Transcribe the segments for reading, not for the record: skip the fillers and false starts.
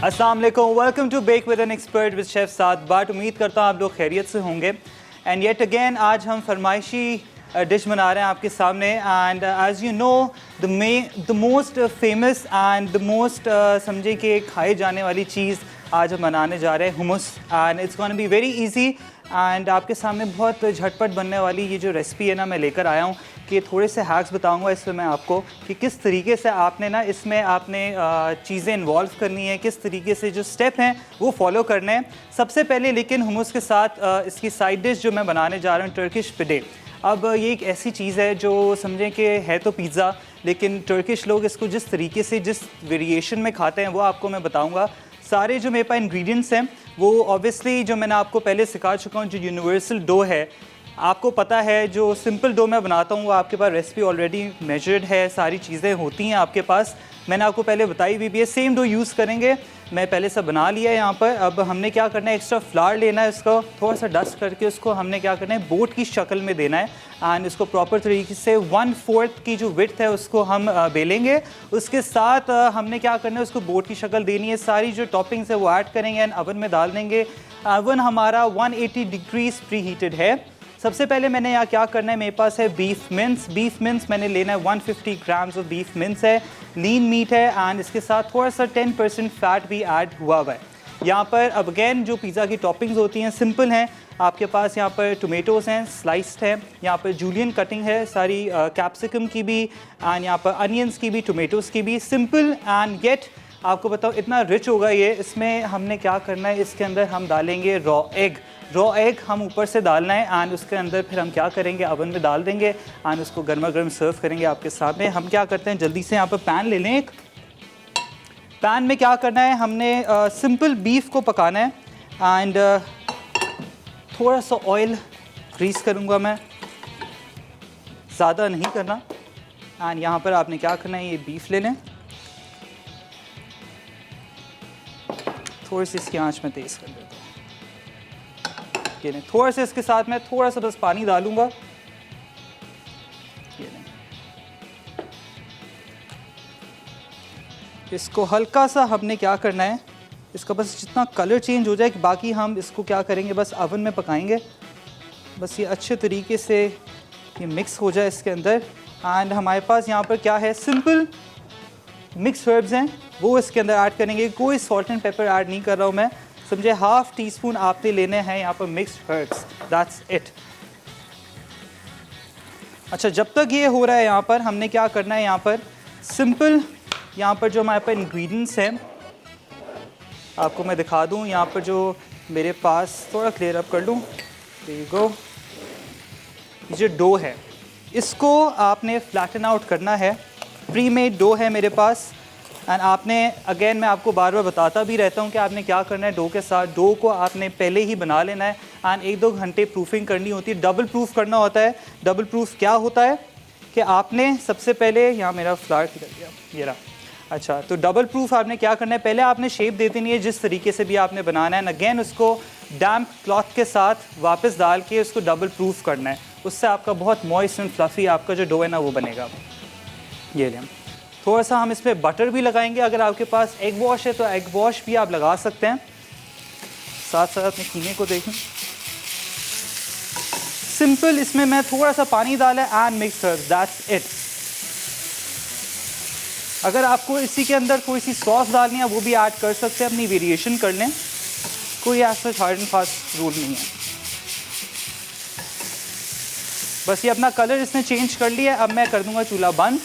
अस्सलाम वालेकुम, welcome to bake with an expert with chef Saad Butt. उम्मीद करता हूँ आप लोग खैरियत से होंगे। एंड येट अगेन आज हम फरमाइशी डिश बना रहे हैं आपके सामने। And as you know the most famous and the most समझे कि खाई जाने वाली चीज़ आज हम बनाने जा रहे हैं humus. And it's gonna be very easy and आपके सामने बहुत झटपट बनने वाली ये जो रेसिपी है ना मैं लेकर आया हूँ कि थोड़े से हैक्स बताऊँगा इसमें मैं आपको कि किस तरीके से आपने ना इसमें आपने चीज़ें इन्वॉल्व करनी है, किस तरीके से जो स्टेप हैं वो फॉलो करने हैं। सबसे पहले लेकिन हुमस के साथ इसकी साइड डिश जो मैं बनाने जा रहा हूँ टर्किश पिडे। अब ये एक ऐसी चीज़ है जो समझें कि है तो पिज़्ज़ा, लेकिन टर्किश लोग इसको जिस तरीके से जिस वेरिएशन में खाते हैं वो आपको मैं बताऊँगा। सारे जो मेरे पास इंग्रेडिएंट्स हैं वो ऑब्वियसली जो मैंने आपको पहले सिखा चुका हूँ, जो यूनिवर्सल डो है आपको पता है, जो सिंपल डो मैं बनाता हूँ वो आपके पास रेसिपी ऑलरेडी मेजर्ड है, सारी चीज़ें होती हैं आपके पास, मैंने आपको पहले बताई भी है। सेम डो यूज़ करेंगे, मैं पहले से बना लिया है यहाँ पर। अब हमने क्या करना है, एक्स्ट्रा फ्लावर लेना है, इसको थोड़ा सा डस्ट करके उसको हमने क्या करना है बोट की शक्ल में देना है। एंड इसको प्रॉपर तरीके से 1/4 की जो विड्थ है उसको हम बेलेंगे। उसके साथ हमने क्या करना है, उसको बोट की शक्ल देनी है। सारी जो टॉपिंग्स है वो ऐड करेंगे एंड अवन में डाल देंगे। अवन हमारा 180 डिग्रीज प्री हीटेड है। सबसे पहले मैंने यहाँ क्या करना है, मेरे पास है बीफ मिन्स मैंने लेना है 150 ग्राम्स ऑफ बीफ मिन्स है, लीन मीट है एंड इसके साथ थोड़ा सा 10% फैट भी ऐड हुआ है यहाँ पर। अब अगेन जो पिज़्ज़ा की टॉपिंग्स होती हैं सिंपल हैं, आपके पास यहाँ पर टोमेटोज़ हैं स्लाइस्ड है, यहाँ पर जूलियन कटिंग है सारी कैप्सिकम की भी एंड यहाँ पर अनियंस की भी टोमेटोज़ की भी, सिंपल एंड येट आपको बताओ इतना रिच होगा ये। इसमें हमने क्या करना है, इसके अंदर हम डालेंगे रॉ एग हम ऊपर से डालना है एंड उसके अंदर फिर हम क्या करेंगे अवन में डाल देंगे एंड उसको गर्मा गर्म सर्व करेंगे आपके सामने। हम क्या करते हैं जल्दी से यहाँ पर पैन ले लें। एक पैन में क्या करना है, हमने सिंपल बीफ को पकाना है एंड थोड़ा सा ऑयल ग्रीस करूँगा मैं, ज़्यादा नहीं करना। एंड यहाँ पर आपने क्या करना है, ये बीफ ले लें, थोड़ी सी इसकी आंच में तेज़ कर देता हूँ। ये नहीं, थोड़ा सा इसके साथ मैं थोड़ा सा बस पानी डालूंगा। ये नहीं, इसको हल्का सा हमने क्या करना है, इसका बस जितना कलर चेंज हो जाए कि बाकी हम इसको क्या करेंगे बस अवन में पकाएंगे। बस ये अच्छे तरीके से ये मिक्स हो जाए इसके अंदर। एंड हमारे पास यहाँ पर क्या है, सिंपल मिक्स हर्ब्स हैं वो इसके अंदर ऐड करेंगे। कोई सॉल्ट एंड पेपर ऐड नहीं कर रहा हूँ मैं, समझे। 1/2 टीस्पून आपने लेने हैं यहाँ पर मिक्स्ड हर्ब्स, दैट्स इट। अच्छा, जब तक ये हो रहा है यहाँ पर हमने क्या करना है, यहाँ पर सिंपल यहाँ पर जो हमारे पास इंग्रेडिएंट्स हैं आपको मैं दिखा दूँ। यहाँ पर जो मेरे पास थोड़ा क्लियर अप कर लूँ, देयर यू गो। ये जो डो है इसको आपने फ्लैटन आउट करना है, प्री मेड डो है मेरे पास। एंड आपने अगेन मैं आपको बार बार बताता भी रहता हूँ कि आपने क्या करना है, डो के साथ डो को आपने पहले ही बना लेना है एंड 1-2 घंटे प्रूफिंग करनी होती है, डबल प्रूफ करना होता है। डबल प्रूफ क्या होता है कि आपने सबसे पहले, यहाँ मेरा फ्लावर निकल गया ये रहा, अच्छा तो डबल प्रूफ आपने क्या करना है, पहले आपने शेप दे देनी है जिस तरीके से भी आपने बनाना है एंड अगेन उसको डैम्प क्लॉथ के साथ वापस डाल के उसको डबल प्रूफ करना है। उससे आपका बहुत मॉइस्ट एंड फ्लफ़ी आपका जो डो है ना वो बनेगा। ये लें, थोड़ा सा हम इसमें बटर भी लगाएंगे, अगर आपके पास एग वॉश है तो एग वॉश भी आप लगा सकते हैं। साथ साथ अपने कीमे को देखें, सिंपल इसमें मैं थोड़ा सा पानी डाला and mix herbs, that's it. अगर आपको इसी के अंदर कोई सी सॉस डालनी है वो भी ऐड कर सकते हैं, अपनी वेरिएशन कर लें, कोई ऐसा हार्ड एंड फास्ट रूल नहीं है। बस ये अपना कलर इसने चेंज कर लिया है, अब मैं कर दूंगा चूल्हा बंद।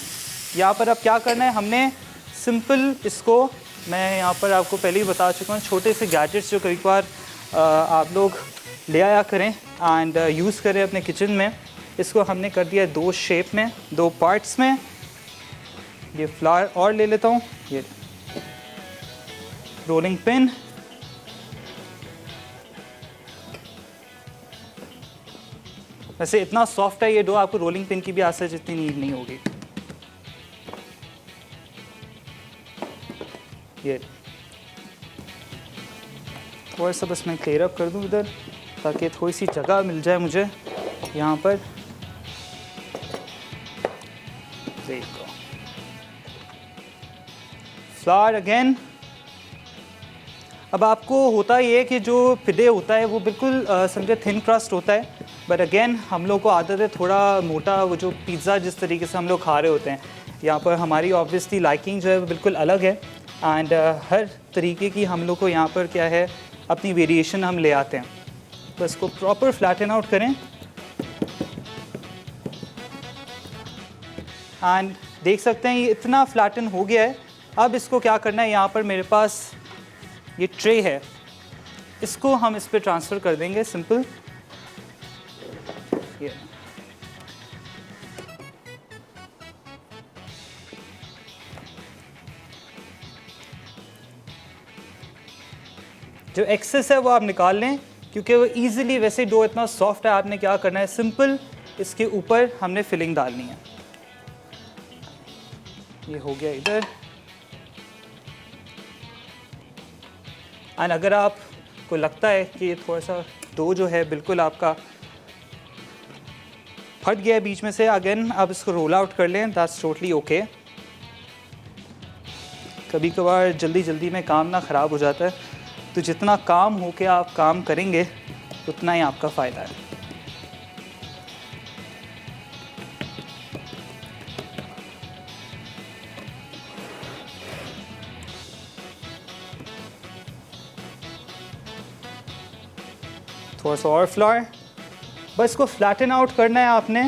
यहाँ पर अब क्या करना है, हमने सिंपल इसको, मैं यहाँ पर आपको पहले ही बता चुका हूँ, छोटे से गैजेट्स जो कई बार आप लोग ले आया करें एंड यूज़ करें अपने किचन में, इसको हमने कर दिया 2 शेप में, 2 पार्ट्स में। ये फ्लावर और ले लेता हूँ, ये रोलिंग पिन, वैसे इतना सॉफ्ट है ये डो, आपको रोलिंग पिन की भी आसपास जितनी नीड नहीं होगी। ये थोड़ा सा बस मैं क्लियर अप कर दूँ इधर ताकि थोड़ी सी जगह मिल जाए मुझे यहाँ पर। देखो फ्लावर अगेन अब आपको होता ये है कि जो पिदे होता है वो बिल्कुल समझे थिन क्रस्ट होता है, बट अगेन हम लोग को आदत है थोड़ा मोटा, वो जो पिज़्ज़ा जिस तरीके से हम लोग खा रहे होते हैं, यहाँ पर हमारी ऑब्वियसली लाइकिंग जो है वो बिल्कुल अलग है। एंड हर तरीके की हम लोग को यहाँ पर क्या है अपनी वेरिएशन हम ले आते हैं। तो इसको प्रॉपर फ्लैटन आउट करें एंड देख सकते हैं ये इतना फ्लैटन हो गया है। अब इसको क्या करना है, यहाँ पर मेरे पास ये ट्रे है, इसको हम इस पर ट्रांसफ़र कर देंगे सिंपल। ये जो एक्सेस है वो आप निकाल लें, क्योंकि वो ईज़िली वैसे डो इतना सॉफ्ट है। आपने क्या करना है, सिंपल इसके ऊपर हमने फिलिंग डालनी है। ये हो गया इधर। एंड अगर आपको लगता है कि ये थोड़ा सा डो जो है बिल्कुल आपका फट गया है बीच में से, अगेन आप इसको रोल आउट कर लें, दैट्स टोटली ओके। कभी कभार जल्दी जल्दी में काम ना ख़राब हो जाता है, तो जितना काम हो के आप काम करेंगे उतना ही आपका फ़ायदा है। थोड़ा सा और फ्लोर, बस इसको फ्लैटन आउट करना है आपने।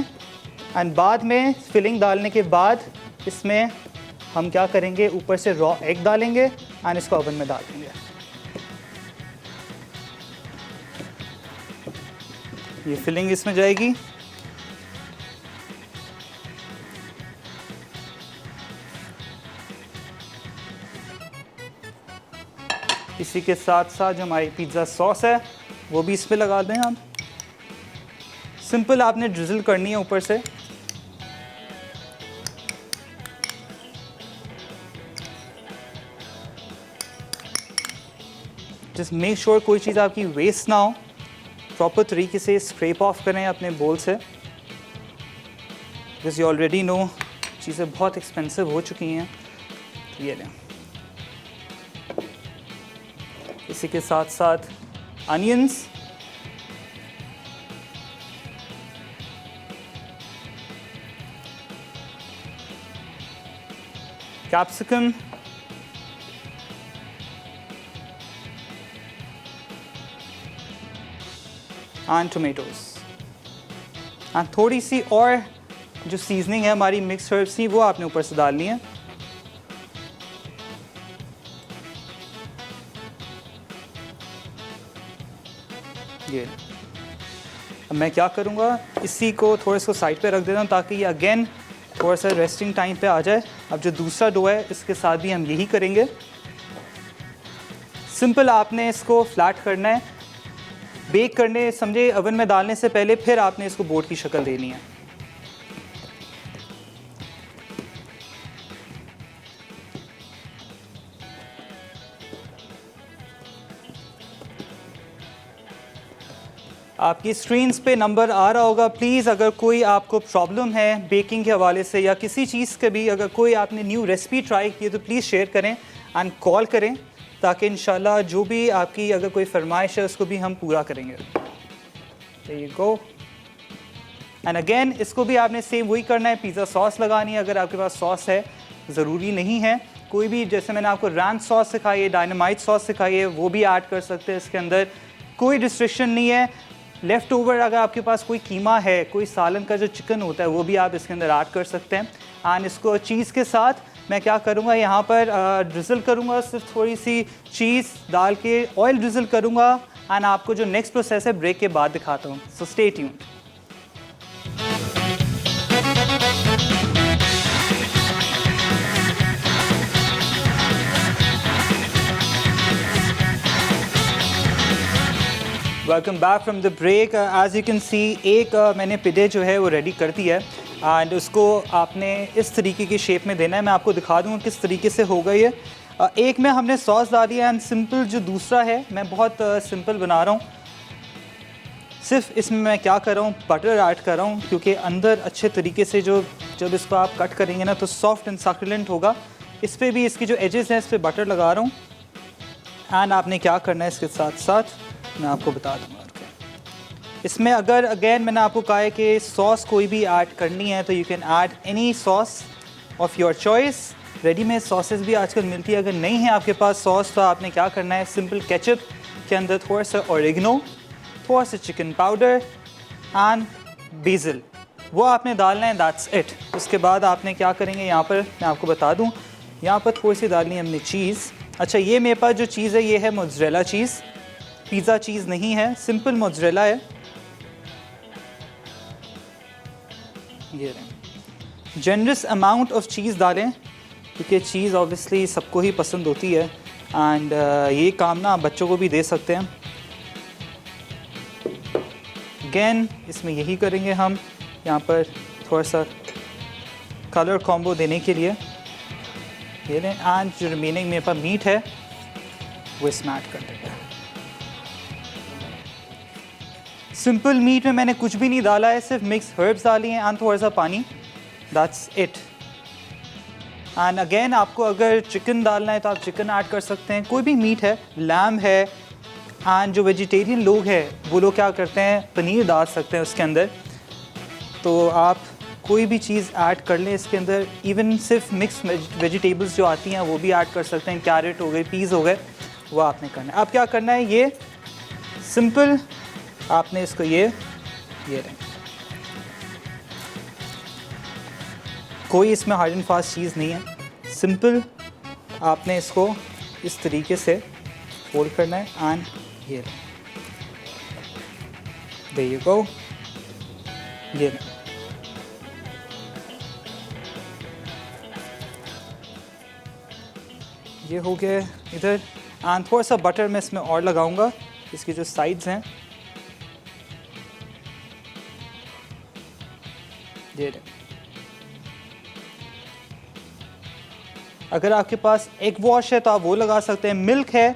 एंड बाद में फिलिंग डालने के बाद इसमें हम क्या करेंगे, ऊपर से रॉ एग डालेंगे एंड इसको ओवन में डाल देंगे। ये फिलिंग इसमें जाएगी। इसी के साथ साथ जो हमारी पिज़्ज़ा सॉस है वो भी इस पे लगा दें हम। सिंपल आपने ड्रिजल करनी है ऊपर से। जस्ट मेक श्योर कोई चीज़ आपकी वेस्ट ना हो। प्रॉपर तरीके से स्क्रैप ऑफ करें अपने बोल से, बिकॉज यू ऑलरेडी नो चीज़ें बहुत एक्सपेंसिव हो चुकी हैं। ये लें। इसी के साथ साथ onions, capsicum, and tomatoes. And थोड़ी सी और जो सीजनिंग है हमारी मिक्स हर्ब्स की, वो आपने ऊपर से डालनी है। ये अब मैं क्या करूँगा, इसी को थोड़ा सा साइड पे रख देता हूँ ताकि ये अगेन थोड़ा सा रेस्टिंग टाइम पे आ जाए। अब जो दूसरा डो है इसके साथ भी हम यही करेंगे। सिंपल आपने इसको फ्लैट करना है, बेक करने समझे ओवन में डालने से पहले, फिर आपने इसको बोर्ड की शक्ल देनी है। आपकी स्क्रीन्स पे नंबर आ रहा होगा। प्लीज़ अगर कोई आपको प्रॉब्लम है बेकिंग के हवाले से या किसी चीज़ के भी, अगर कोई आपने न्यू रेसिपी ट्राई की है तो प्लीज़ शेयर करें एंड कॉल करें, ताकि इंशाल्लाह जो भी आपकी अगर कोई फरमाइश है उसको भी हम पूरा करेंगे। There you go। And again इसको भी आपने सेम वही करना है, पिज़्ज़ा सॉस लगानी है अगर आपके पास सॉस है, ज़रूरी नहीं है कोई भी। जैसे मैंने आपको रैंच सॉस सिखाई है, डायनामाइट सॉस सिखाई है, वो भी ऐड कर सकते हैं इसके अंदर, कोई रिस्ट्रिक्शन नहीं है। लेफ़्ट ओवर अगर आपके पास कोई कीमा है, कोई सालन का जो चिकन होता है, वो भी आप इसके अंदर ऐड कर सकते हैं। एंड इसको चीज़ के साथ मैं क्या करूँगा, यहाँ पर ड्रिज़ल करूँगा, सिर्फ थोड़ी सी चीज़ डाल के ऑयल ड्रिज़ल करूँगा। एंड आपको जो नेक्स्ट प्रोसेस है ब्रेक के बाद दिखाता हूँ, so stay tuned. Welcome back from the break. As you can see एक मैंने पिदे जो है वो रेडी कर दिया है एंड उसको आपने इस तरीके की शेप में देना है। मैं आपको दिखा दूँगा किस तरीके से होगा ये। एक में हमने सॉस डाली है एंड सिंपल जो दूसरा है मैं बहुत सिंपल बना रहा हूँ। सिर्फ इसमें मैं क्या कर रहा हूँ, बटर ऐड कर रहा हूँ, क्योंकि अंदर अच्छे तरीके से जो जब इसको आप कट करेंगे ना तो सॉफ्ट एंड सक्युलेंट होगा। इस पर भी इसकी जो एजेस हैं इस पर बटर लगा रहा हूँ एंड आपने क्या करना है इसके साथ साथ मैं आपको बता दूँगा। इसमें अगर अगेन मैंने आपको कहा है कि सॉस कोई भी ऐड करनी है तो you can add any sauce of your choice. Readymade sauces भी आजकल मिलती है। अगर नहीं है आपके पास सॉस तो आपने क्या करना है, सिंपल केचप के अंदर थोड़ा सा ऑरिगनो, थोड़ा सा चिकन पाउडर एंड बेसिल, वो आपने डालना है, दैट्स इट। उसके बाद आपने क्या करेंगे, यहाँ पर मैं आपको बता दूँ, यहाँ पर थोड़ी सी डालनी है हमने चीज़। अच्छा, ये मेरे पास जो चीज़ है ये है मोज़रेला चीज़, पिज़्ज़ा चीज़ नहीं है, सिंपल मोज़रेला है। ये जनरस अमाउंट ऑफ चीज़ डालें क्योंकि चीज़ ऑब्वियसली सबको ही पसंद होती है एंड ये काम ना आप बच्चों को भी दे सकते हैं। अगेन इसमें यही करेंगे हम, यहाँ पर थोड़ा सा कलर कॉम्बो देने के लिए ये लें एंड जो रिमेनिंग मेरे पास मीट है वो इसमें ऐड कर देंगे। सिंपल मीट में मैंने कुछ भी नहीं डाला है, सिर्फ मिक्स हर्ब्स डाली हैं एंड थोड़ा सा पानी, दैट्स इट। एंड अगेन आपको अगर चिकन डालना है तो आप चिकन ऐड कर सकते हैं, कोई भी मीट है, लैम है। एंड जो वेजिटेरियन लोग हैं वो लोग क्या करते हैं, पनीर डाल सकते हैं उसके अंदर। तो आप कोई भी चीज़ ऐड कर लें इसके अंदर, इवन सिर्फ मिक्स वेजिटेबल्स जो आती हैं वो भी ऐड कर सकते हैं, कैरेट हो गए, पीस हो गए, वो आपने करना है। अब क्या करना है, ये सिंपल आपने इसको ये रहे, कोई इसमें हार्ड एंड फास्ट चीज़ नहीं है, सिंपल आपने इसको इस तरीके से फोल्ड करना है एंड ये देयर यू गो, ये हो गया इधर। एंड थोड़ा सा बटर मैं इसमें और लगाऊंगा, इसकी जो साइड्स हैं ये रहे। अगर आपके पास एग वॉश है तो आप वो लगा सकते हैं, मिल्क है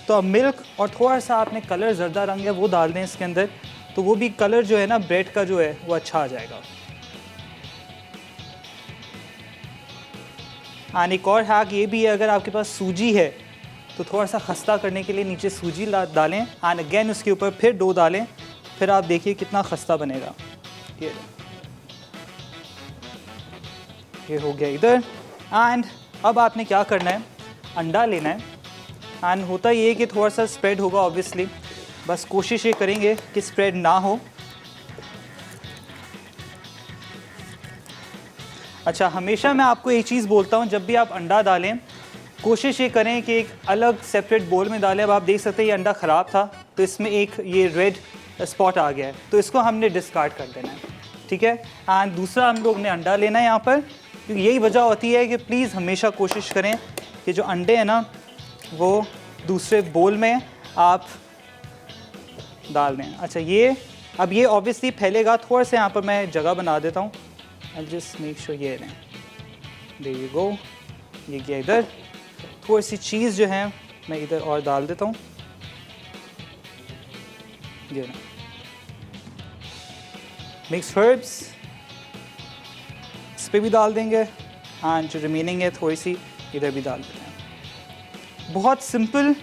तो आप मिल्क और थोड़ा सा आपने कलर ज़र्दा रंग है वो डाल दें इसके अंदर, तो वो भी कलर जो है ना ब्रेड का जो है वो अच्छा आ जाएगा। और एक और हैक ये भी है, अगर आपके पास सूजी है तो थोड़ा सा खस्ता करने के लिए नीचे सूजी डालें एंड अगेन उसके ऊपर फिर डो डालें, फिर आप देखिए कितना खस्ता बनेगा। ये हो गया इधर। एंड अब आपने क्या करना है, अंडा लेना है एंड होता ये है कि थोड़ा सा स्प्रेड होगा ऑब्वियसली, बस कोशिश ये करेंगे कि स्प्रेड ना हो। अच्छा, हमेशा मैं आपको एक चीज़ बोलता हूँ, जब भी आप अंडा डालें कोशिश ये करें कि एक अलग सेपरेट बोल में डालें। अब आप देख सकते हैं ये अंडा ख़राब था तो इसमें एक ये रेड स्पॉट आ गया है, तो इसको हमने डिस्कार्ड कर देना है, ठीक है। एंड दूसरा हम लोग ने अंडा लेना है यहाँ पर, क्योंकि यही वजह होती है कि प्लीज़ हमेशा कोशिश करें कि जो अंडे हैं ना वो दूसरे बोल में आप डाल दें। अच्छा, ये अब ये ऑब्वियसली फैलेगा, थोड़ा सा यहाँ पर मैं जगह बना देता हूँ, आई जस्ट मेक श्योर ये लें, देयर यू गो, ये गया इधर। थोड़ी सी चीज़ जो है मैं इधर और डाल देता हूँ, ये ना मिक्स हर्ब्स इस पर भी डाल देंगे एंड जो रिमेनिंग है थोड़ी सी इधर भी डाल देते हैं। बहुत सिंपल,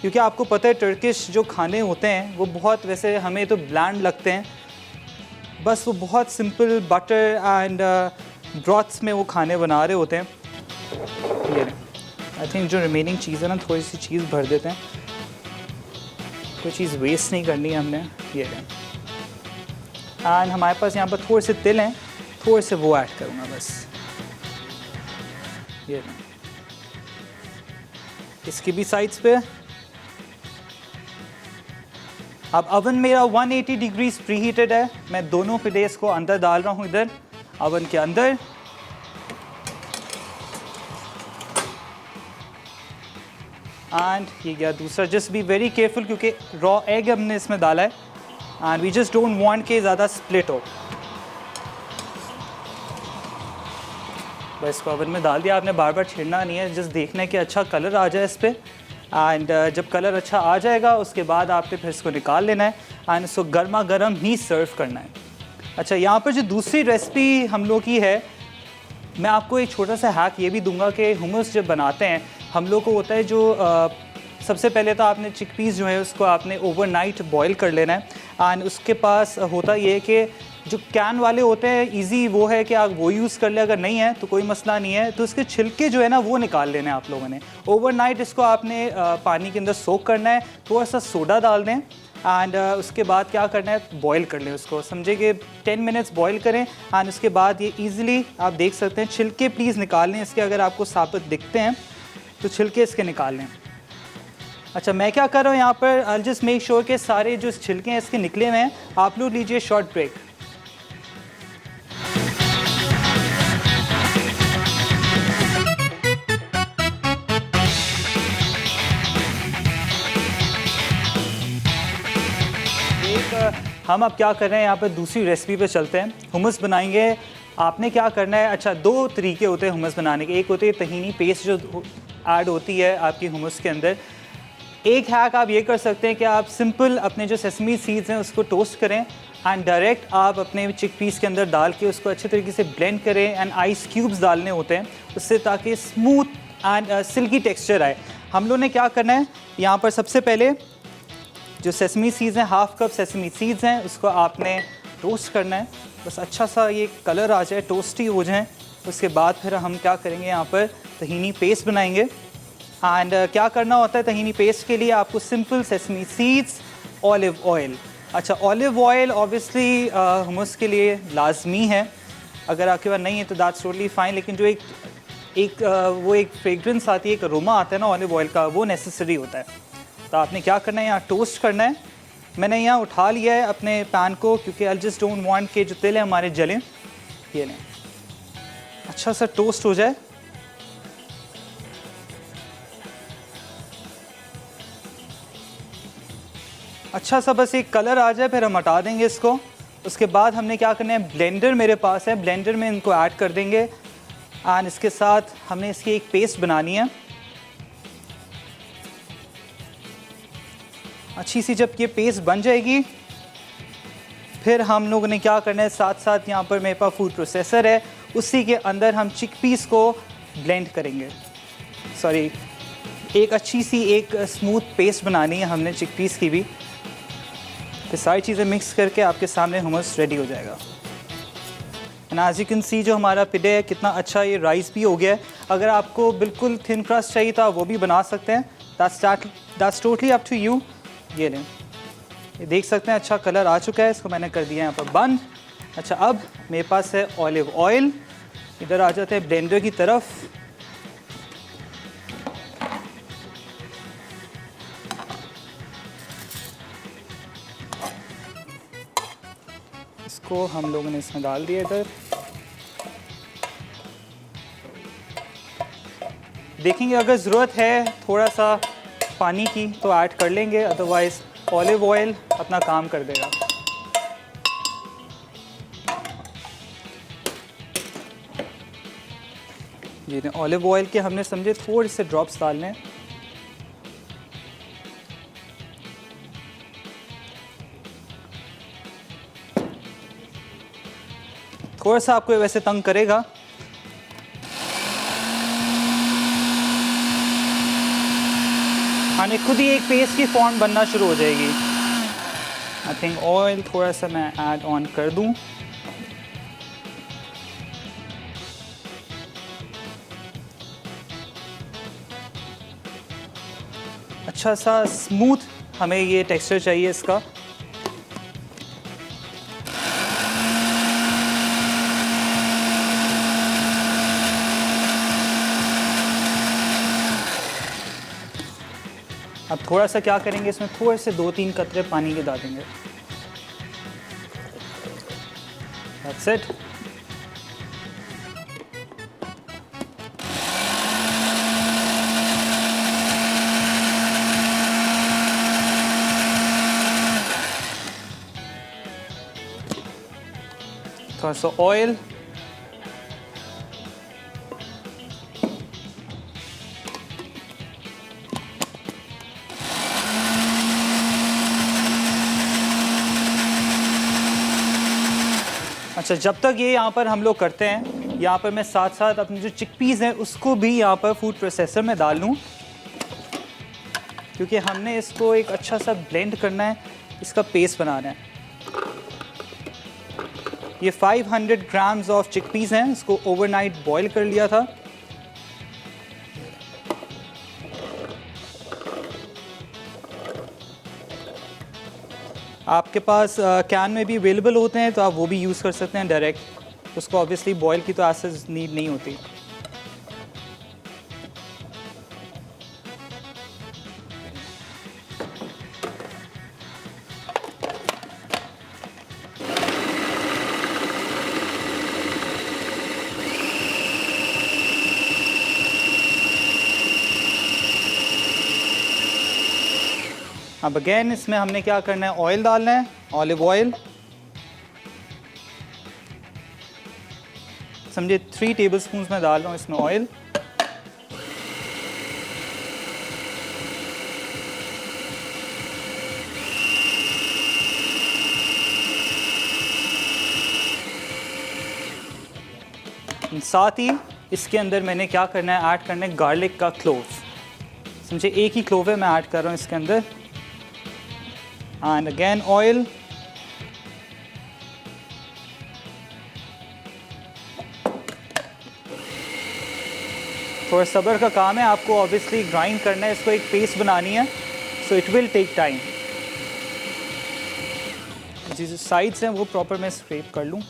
क्योंकि आपको पता है टर्किश जो खाने होते हैं वो बहुत, वैसे हमें तो ब्लैंड लगते हैं, बस वो बहुत सिंपल बटर एंड ब्रॉथ्स में वो खाने बना रहे होते हैं। ये आई थिंक जो रिमेनिंग चीज़ है ना थोड़ी सी चीज़ भर देते हैं, कोई चीज़ वेस्ट नहीं करनी है हमने। ये एंड हमारे पास यहाँ पर थोड़े से तिल हैं, थोड़े से वो ऐड करूँगा बस, ये इसकी भी साइड्स पे। अब अवन मेरा 180 डिग्रीज प्री हीटेड है, मैं दोनों फिलेस को अंदर डाल रहा हूँ इधर अवन के अंदर। एंड ये गया दूसरा, जस्ट बी वेरी केयरफुल क्योंकि रॉ एग हमने इसमें डाला है and we just don't want के ज़्यादा स्प्लिट हो। बस इसको अवन में डाल दिया, आपने बार बार छेड़ना नहीं है, जस्ट देखना है कि अच्छा कलर आ जाए इस पर। एंड जब कलर अच्छा आ जाएगा उसके बाद आपने फिर इसको निकाल लेना है एंड इसको गर्मा गर्म ही सर्व करना है। अच्छा, यहाँ पर जो दूसरी रेसिपी हम लोग की है, मैं आपको एक छोटा सा हैक ये भी दूंगा कि हुमस जब बनाते हैं हम लोग को होता है जो सबसे पहले तो आपने चिकपीस जो है उसको आपने ओवरनाइट बॉईल कर लेना है। एंड उसके पास होता ये है कि जो कैन वाले होते हैं इजी वो है कि आप वो यूज़ कर ले, अगर नहीं है तो कोई मसला नहीं है। तो उसके छिलके जो है ना वो निकाल लेने आप लोगों ने। ओवरनाइट इसको आपने पानी के अंदर सोक करना है, थोड़ा सा सोडा डाल दें एंड उसके बाद क्या करना है, बॉईल कर लें उसको। समझे कि 10 मिनट्स बॉईल करें एंड उसके बाद ये ईज़िली आप देख सकते हैं। छिलके प्लीज़ निकाल लें इसके, अगर आपको साबित दिखते हैं तो छिलके इसके निकाल लें। अच्छा, मैं क्या कर रहा हूँ यहाँ पर, आई जस्ट मेक श्योर कि सारे जो छिलके हैं इसके निकले हुए हैं। आप लोग लीजिए शॉर्ट ब्रेक। हम अब क्या कर रहे हैं, यहाँ पर दूसरी रेसिपी पे चलते हैं। हुमस बनाएंगे। आपने क्या करना है, अच्छा 2 तरीके होते हैं हुमस बनाने के। एक होती है तहीनी पेस्ट जो ऐड होती है आपकी हुमस के अंदर। एक हैक आप ये कर सकते हैं कि आप सिंपल अपने जो सेसमी सीड्स हैं उसको टोस्ट करें एंड डायरेक्ट आप अपने चिकपीस के अंदर डाल के उसको अच्छे तरीके से ब्लेंड करें एंड आइस क्यूब्स डालने होते हैं उससे, ताकि स्मूथ एंड सिल्की टेक्सचर आए। हम लोग ने क्या करना है, यहाँ पर सबसे पहले जो सेसमी सीड्स हैं, हाफ कप सेसमी सीड्स हैं, उसको आपने टोस्ट करना है। बस अच्छा सा ये कलर आ जाए, टोस्टी हो जाए। उसके बाद फिर हम क्या करेंगे, यहाँ पर तहीनी पेस्ट बनाएंगे। एंड क्या करना होता है तहीनी पेस्ट के लिए, आपको simple sesame seeds, olive oil. अच्छा, ऑलिव ऑयल ऑब्वियसली हुमस के लिए लाजमी है। अगर आपके पास नहीं है तो दैट्स टोटली फाइन, लेकिन जो वो एक फ्रेग्रेंस आती है, एक अरोमा आता है ना ऑलिव ऑयल का, वो नेसेसरी होता है। तो आपने क्या करना है, यहाँ टोस्ट करना है। मैंने यहाँ उठा लिया है अपने पैन को, क्योंकि आई जस्ट डोंट वांट के जो तेल है हमारे जलें। ये लें, अच्छा सा टोस्ट हो जाए। अच्छा सा बस एक कलर आ जाए, फिर हम हटा देंगे इसको। उसके बाद हमने क्या करना है, ब्लेंडर मेरे पास है, ब्लेंडर में इनको ऐड कर देंगे एंड इसके साथ हमने इसकी एक पेस्ट बनानी है अच्छी सी। जब ये पेस्ट बन जाएगी फिर हम लोगों ने क्या करना है, साथ साथ यहाँ पर मेरे पास फूड प्रोसेसर है, उसी के अंदर हम चिकपीस को ब्लेंड करेंगे। सॉरी, एक अच्छी सी एक स्मूथ पेस्ट बनानी है हमने चिकपीस की भी। फिर सारी चीज़ें मिक्स करके आपके सामने हुमस रेडी हो जाएगा। And as you can see जो हमारा पिडे है कितना अच्छा ये राइस भी हो गया है। अगर आपको बिल्कुल थिन क्रस्ट चाहिए तो आप वो भी बना सकते हैं। That's totally up to you. ये लें, ये देख सकते हैं अच्छा कलर आ चुका है। इसको मैंने कर दिया यहाँ पर बंद। अच्छा, अब मेरे पास है ऑलिव ऑयल। इधर आ जाते हैं ब्लेंडर की तरफ। इसको हम लोगों ने इसमें डाल दिया। इधर देखेंगे अगर ज़रूरत है थोड़ा सा पानी की तो ऐड कर लेंगे, अदरवाइज़ ऑलिव ऑयल अपना काम कर देगा। जी नहीं, ऑलिव ऑयल के हमने समझे थोड़े से ड्रॉप्स डालने। थोड़ा सा आपको वैसे तंग करेगा। हाँ, खुद ही एक पेस्ट की फॉर्म बनना शुरू हो जाएगी। आई थिंक ऑयल थोड़ा सा मैं ऐड ऑन कर दूं। अच्छा सा स्मूथ हमें ये टेक्सचर चाहिए इसका। अब थोड़ा सा क्या करेंगे, इसमें थोड़े से 2-3 कतरे पानी के डाल देंगे। That's it। थोड़ा सा ऑयल, अच्छा जब तक ये यहाँ पर हम लोग करते हैं, यहाँ पर मैं साथ साथ अपनी जो चिकपीस हैं उसको भी यहाँ पर फूड प्रोसेसर में डाल लूँ। क्योंकि हमने इसको एक अच्छा सा ब्लेंड करना है, इसका पेस्ट बनाना है। ये 500 ग्राम्स ऑफ चिकपीस हैं, इसको ओवरनाइट बॉईल कर लिया था। आपके पास कैन में भी अवेलेबल होते हैं तो आप वो भी यूज़ कर सकते हैं डायरेक्ट, उसको ऑब्वियसली बॉईल की तो ऐसे नीड नहीं होती। अब अगेन इसमें हमने क्या करना है, ऑयल डालना है, ऑलिव ऑयल समझे 3 टेबलस्पून में डाल रहा हूँ इसमें ऑयल। साथ ही इसके अंदर मैंने क्या करना है, ऐड करना है गार्लिक का क्लोव। समझे एक ही क्लोव है मैं ऐड कर रहा हूँ इसके अंदर। एंड अगेन ऑयल, थोड़ा सब्र का काम है, आपको ऑब्वियसली ग्राइंड करना है, इसको एक पेस्ट बनानी है, so it will take time. जिस साइड्स हैं वो प्रॉपर मैं स्क्रैप कर लूँ।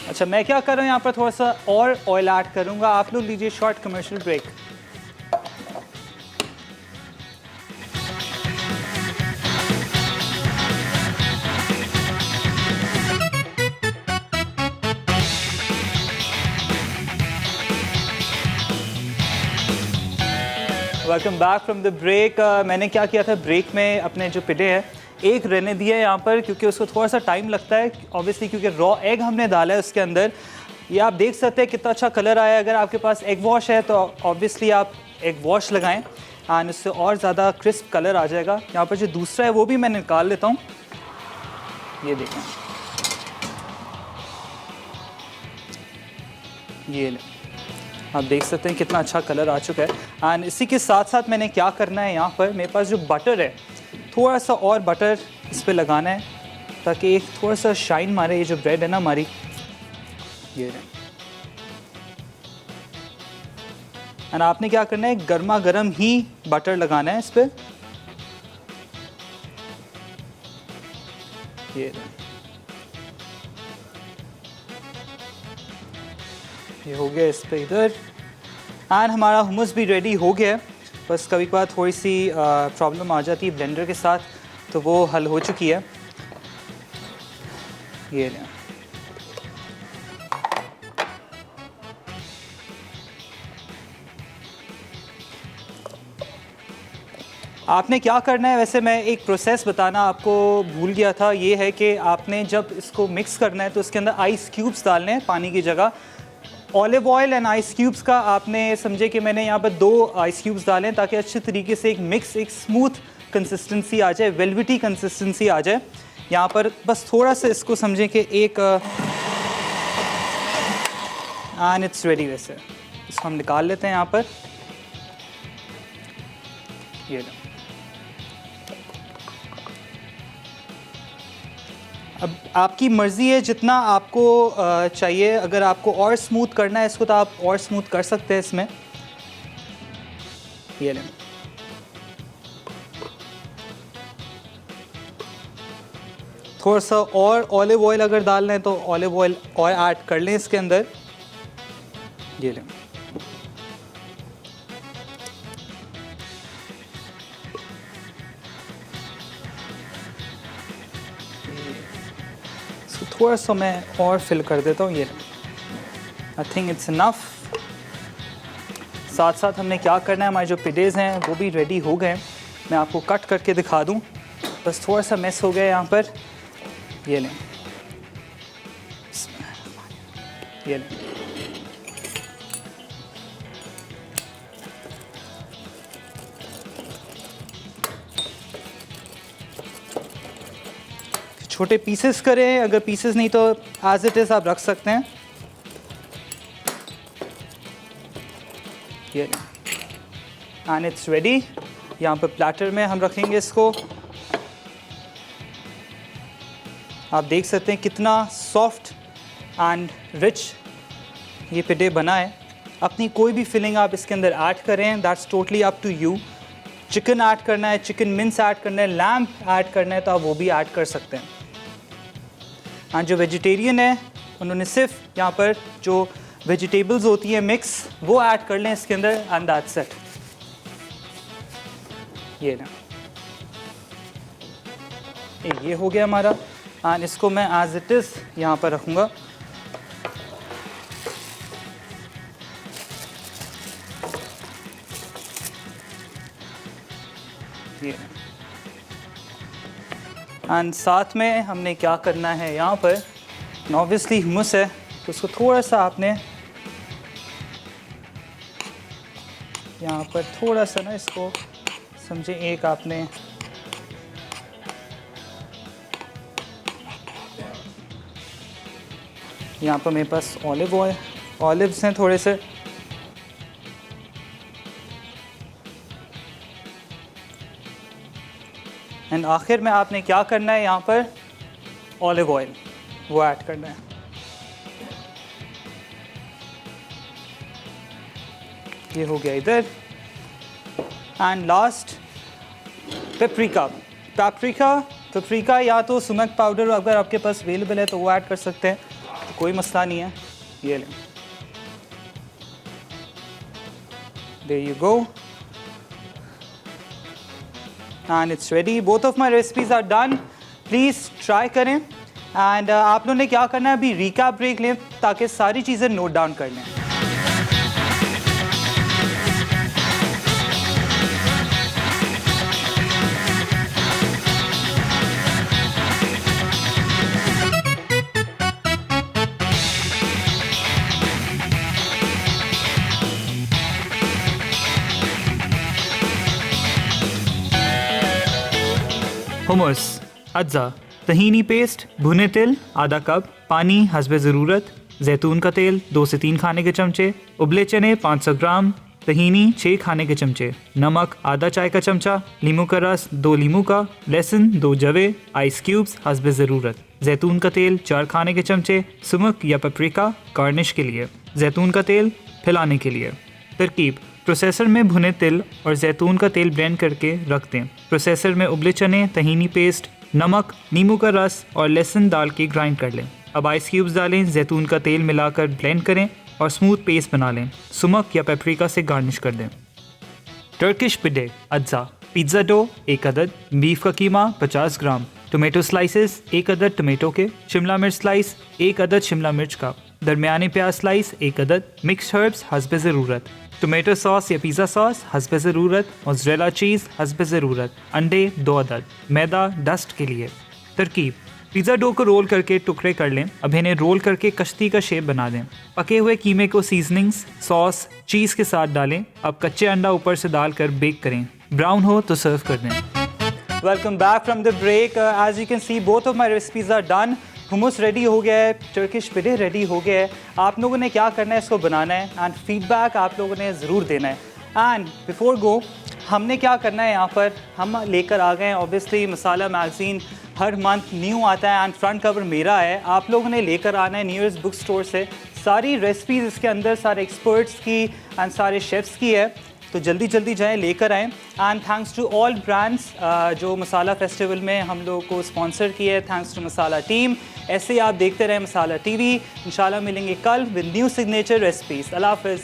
अच्छा मैं क्या कर रहा हूँ यहाँ पर, थोड़ा सा और ऑयल ऐड करूँगा। आप लोग लीजिए short commercial break. Welcome back from the break. मैंने क्या किया था ब्रेक में, अपने जो पिले हैं एक रहने दिया है यहाँ पर, क्योंकि उसको थोड़ा सा टाइम लगता है ऑब्वियसली, क्योंकि रॉ एग हमने डाला है उसके अंदर। ये आप देख सकते हैं कितना अच्छा कलर आया है। अगर आपके पास एग वॉश है तो ऑब्वियसली आप एग वॉश लगाएं एंड उससे और ज़्यादा क्रिस्प कलर आ जाएगा। यहाँ पर जो दूसरा है वो भी मैं निकाल लेता हूँ। ये देखें, ये ले, आप देख सकते हैं कितना अच्छा कलर आ चुका है। एंड इसी के साथ साथ मैंने क्या करना है, यहाँ पर मेरे पास जो बटर है, थोड़ा सा और बटर इस पर लगाना है ताकि एक थोड़ा सा शाइन मारे ये जो ब्रेड है ना हमारी। ये एंड आपने क्या करना है, गर्मा गर्म ही बटर लगाना है इस पर। ये हो गया इस पर इधर। एंड हमारा हुमस भी रेडी हो गया है। बस कभी कभार थोड़ी सी प्रॉब्लम आ जाती है ब्लेंडर के साथ, तो वो हल हो चुकी है। ये लें, आपने क्या करना है, वैसे मैं एक प्रोसेस बताना आपको भूल गया था। ये है कि आपने जब इसको मिक्स करना है तो इसके अंदर आइस क्यूब्स डालने हैं पानी की जगह। Olive oil and ice cubes का आपने समझे कि मैंने यहाँ पर 2 आइस क्यूब्स डाले हैं ताकि अच्छे तरीके से एक मिक्स, एक स्मूथ कंसिस्टेंसी आ जाए, वेलवेटी कंसिस्टेंसी आ जाए। यहाँ पर बस थोड़ा सा इसको समझें कि एक एंड इट्स रेडी। वैसे इसको हम निकाल लेते हैं यहाँ पर। ये लो, अब आपकी मर्ज़ी है जितना आपको चाहिए। अगर आपको और स्मूथ करना है इसको तो आप और स्मूथ कर सकते हैं इसमें। ये लें, थोड़ा सा और ऑलिव ऑयल अगर डालना है तो ऑलिव ऑयल और ऐड कर लें इसके अंदर। ये लें, थोड़ा सा मैं और फिल कर देता हूँ। ये आई थिंक इट्स इनफ। साथ साथ हमने क्या करना है, हमारे जो पिडेज़ हैं वो भी रेडी हो गए। मैं आपको कट करके दिखा दूँ, बस थोड़ा सा मिस हो गया यहाँ पर। ये लें, ये लें, छोटे पीसेस करें, अगर पीसेस नहीं तो एज इट इज़ आप रख सकते हैं। ये एंड इट्स रेडी। यहाँ पर प्लेटर में हम रखेंगे इसको। आप देख सकते हैं कितना सॉफ्ट एंड रिच ये पिडे बना है। अपनी कोई भी फिलिंग आप इसके अंदर ऐड करें, that's totally up to you. Chicken add करना है, चिकन मिन्स ऐड करना है, लैम्प ऐड करना है तो आप वो भी ऐड कर सकते हैं। और जो वेजिटेरियन है उन्होंने सिर्फ यहाँ पर जो वेजिटेबल्स होती हैं मिक्स वो ऐड कर लें इसके अंदर एंड दैट्स इट। ये ना ये हो गया हमारा एंड इसको मैं एज इट इज़ यहाँ पर रखूँगा। ये एंड साथ में हमने क्या करना है यहाँ पर, ऑब्वियसली हुमस है तो उसको थोड़ा सा आपने यहाँ पर थोड़ा सा ना इसको समझे, एक आपने यहाँ पर मेरे पास ऑलिव्स हैं थोड़े से, एंड आखिर में आपने क्या करना है यहाँ पर ऑलिव ऑयल वो ऐड करना है। ये हो गया इधर। एंड लास्ट पेपरिका या तो सुनक पाउडर अगर आपके पास अवेलेबल है तो वो ऐड कर सकते हैं, तो कोई मसला नहीं है। ये लें, there you go and it's ready. Both of my recipes are done. Please try करें एंड आप लोगों ने क्या करना है अभी रिकैप ब्रेक लें ताकि सारी चीज़ें नोट डाउन कर लें। हुमस, अज्जा, तहीनी पेस्ट, भुने तिल आधा कप, पानी हस्बे ज़रूरत, जैतून का तेल 2 से 3 खाने के चमचे, उबले चने 500 ग्राम, तहीनी 6 खाने के चमचे, नमक आधा चाय का चमचा, नींबू का रस 2 नींबू का, लहसुन 2 जवे, आइस क्यूब्स हस्बे ज़रूरत, जैतून का तेल 4 खाने के चमचे, सुमक या पेपरिका गार्निश के लिए, जैतून का तेल फैलाने के लिए। तरकीब: प्रोसेसर में भुने तिल और जैतून का तेल ब्लेंड करके रख दें। प्रोसेसर में उबले चने, तहीनी पेस्ट, नमक, नींबू का रस और लहसुन डाल के ग्राइंड कर लें। अब आइस क्यूब्स डालें, जैतून का तेल मिलाकर ब्लेंड करें और स्मूथ पेस्ट बना लें। सुमक या पेपरिका से गार्निश कर दें। टर्किश पिडे अज्जा, पिज़्ज़ा डो 1 अदद, बीफ का कीमा 50 ग्राम, टोमेटो स्लाइसेस 1 अदद टोमेटो के, शिमला मिर्च स्लाइस 1 अदद शिमला मिर्च का, दरमियाने प्याज स्लाइस 1 अदद, मिक्स्ड हर्ब्स हस्बे ज़रूरत, टोमेटो सॉस या पिज़्ज़ा सॉस हस्बे ज़रूरत, मोज़रेला चीज़ हस्बे ज़रूरत, अंडे 2 अदद, मैदा डस्ट के लिए। तरकीब: पिज़्ज़ा डो को रोल करके टुकड़े कर लें। अब इन्हें रोल करके कश्ती का शेप बना दें। पके हुए कीमे को सीजनिंग्स, सॉस, चीज़ के साथ डालें। अब कच्चे अंडा ऊपर से डालकर बेक करें। ब्राउन हो तो सर्व कर दें। Welcome back from the break. As you can see both of my recipes are done. Hummus ready हो गया है, टर्किश पिडे रेडी हो गया है। आप लोगों ने क्या करना है, इसको बनाना है एंड फीडबैक आप लोगों ने ज़रूर देना है। एंड बिफोर गो हमने क्या करना है, यहाँ पर हम लेकर आ गए हैं ऑब्वियसली मसाला मैगज़ीन हर मंथ न्यू आता है एंड फ्रंट कवर मेरा है। आप लोगों ने लेकर आना है नियरेस्ट बुक स्टोर से। सारी रेसिपीज़ इसके अंदर सारे एक्सपर्ट्स की एंड सारे शेफ्स की है, तो जल्दी जल्दी जाएं लेकर आएँ। And thanks to all brands जो मसाला फेस्टिवल में हम लोग को स्पॉन्सर किया है। Thanks to masala team. ऐसे ही आप देखते रहें मसाला टीवी। इंशाल्लाह मिलेंगे कल विद न्यू सिग्नेचर रेसिपीज़। अल्लाह हाफ़िज़।